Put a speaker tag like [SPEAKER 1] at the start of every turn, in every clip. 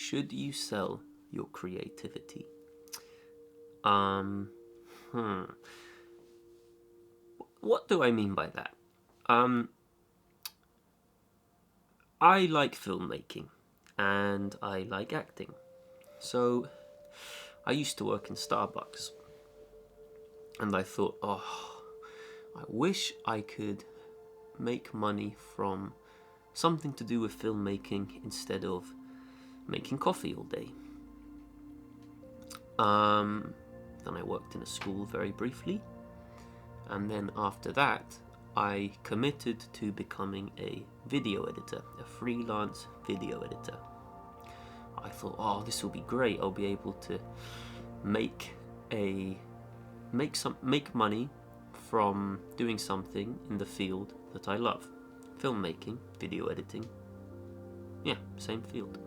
[SPEAKER 1] Should you sell your creativity? Um, hmm. What do I mean by that? I like filmmaking and I like acting. So I used to work in Starbucks and I thought, oh, I wish I could make money from something to do with filmmaking instead of making coffee all day. Then I worked in a school very briefly, and then after that I committed to becoming a video editor, a freelance video editor. I thought, oh, this will be great. I'll be able to make money from doing something in the field that I love. Filmmaking, video editing. Yeah, same field.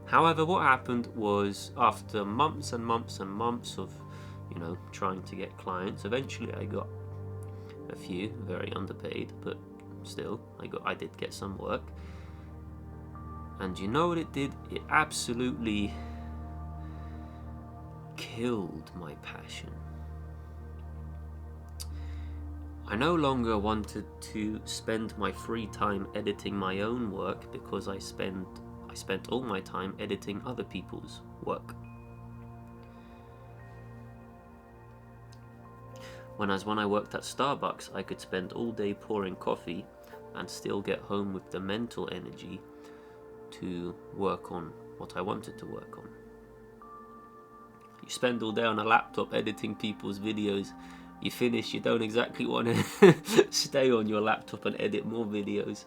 [SPEAKER 1] However, what happened was, after months and months and months of, trying to get clients, eventually I got a few, very underpaid, but still, I did get some work. And you know what it did? It absolutely killed my passion. I no longer wanted to spend my free time editing my own work because I spent all my time editing other people's work. Whereas when I worked at Starbucks, I could spend all day pouring coffee and still get home with the mental energy to work on what I wanted to work on. You spend all day on a laptop editing people's videos, you finish, you don't exactly want to stay on your laptop and edit more videos.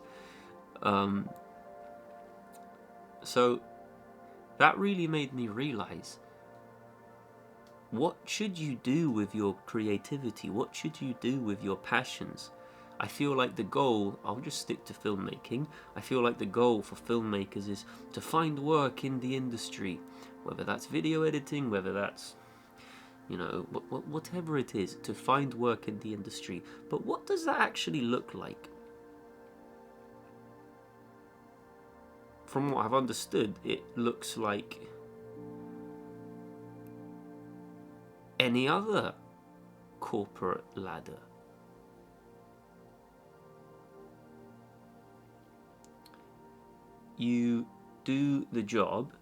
[SPEAKER 1] So that really made me realize, what should you do with your creativity? What should you do with your passions? I feel like the goal, I'll just stick to filmmaking, I feel like the goal for filmmakers is to find work in the industry, whether that's video editing, whether that's, whatever it is, to find work in the industry. But what does that actually look like? From what I've understood, it looks like any other corporate ladder. You do the job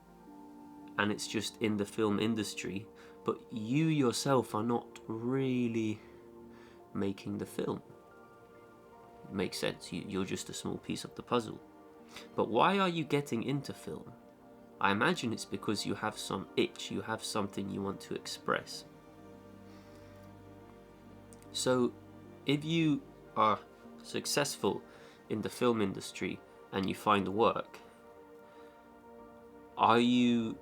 [SPEAKER 1] and it's just in the film industry, but you yourself are not really making the film. It makes sense, you're just a small piece of the puzzle. But why are you getting into film? I imagine it's because you have some itch, you have something you want to express. So if you are successful in the film industry and you find work, are you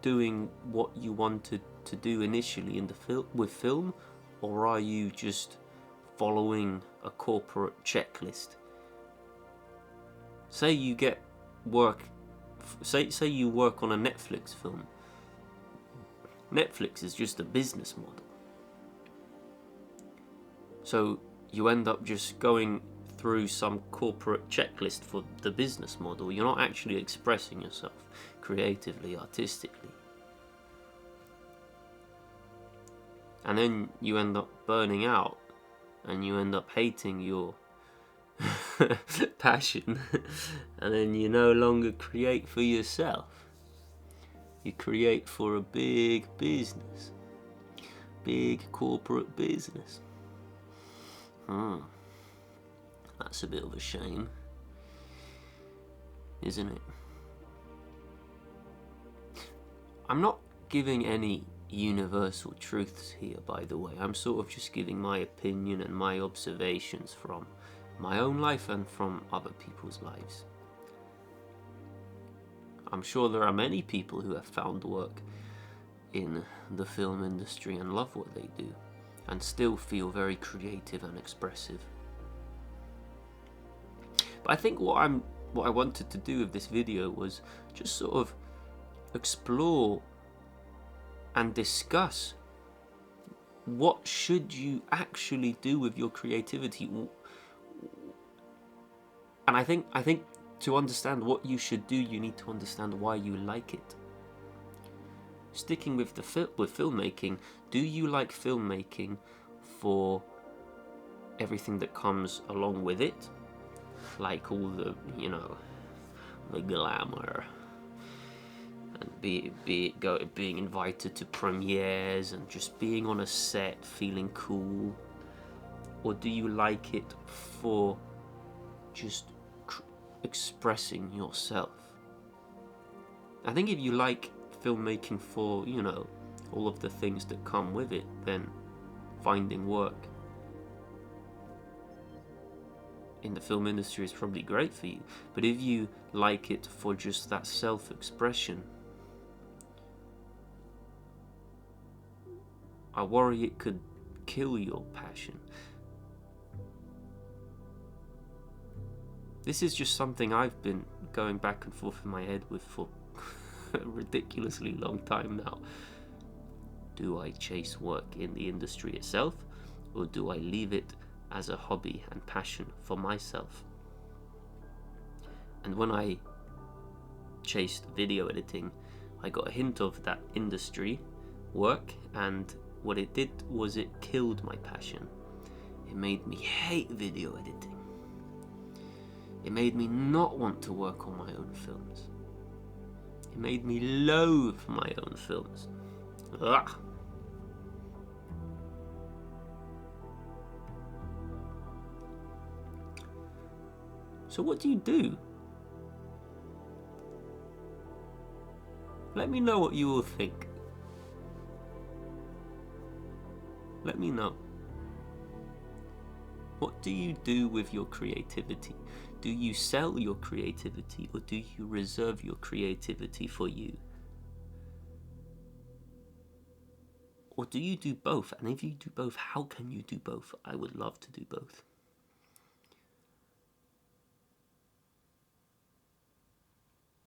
[SPEAKER 1] doing what you wanted to do initially in with film, or are you just following a corporate checklist? Say you get work, say you work on a Netflix film. Netflix is just a business model. So you end up just going through some corporate checklist for the business model. You're not actually expressing yourself creatively, artistically. And then you end up burning out and you end up hating your passion, and then you no longer create for yourself. You create for a big business, big corporate business. That's a bit of a shame, isn't it? I'm not giving any universal truths here, by the way. I'm sort of just giving my opinion and my observations from my own life and from other people's lives. I'm sure there are many people who have found work in the film industry and love what they do and still feel very creative and expressive. But I think what I wanted to do with this video was just sort of explore and discuss, what should you actually do with your creativity? And I think To understand what you should do, you need to understand why you like it. Sticking with filmmaking, do you like filmmaking for everything that comes along with it? Like all the, the glamour, and being invited to premieres and just being on a set feeling cool? Or do you like it for just expressing yourself? I think if you like filmmaking for, all of the things that come with it, then finding work in the film industry is probably great for you. But if you like it for just that self-expression, I worry it could kill your passion. This is just something I've been going back and forth in my head with for a ridiculously long time now. Do I chase work in the industry itself, or do I leave it as a hobby and passion for myself? And when I chased video editing, I got a hint of that industry work, and what it did was it killed my passion. It made me hate video editing. It made me not want to work on my own films. It made me loathe my own films. Ugh. So what do you do? Let me know what you all think. Let me know. What do you do with your creativity? Do you sell your creativity, or do you reserve your creativity for you? Or do you do both? And if you do both, how can you do both? I would love to do both.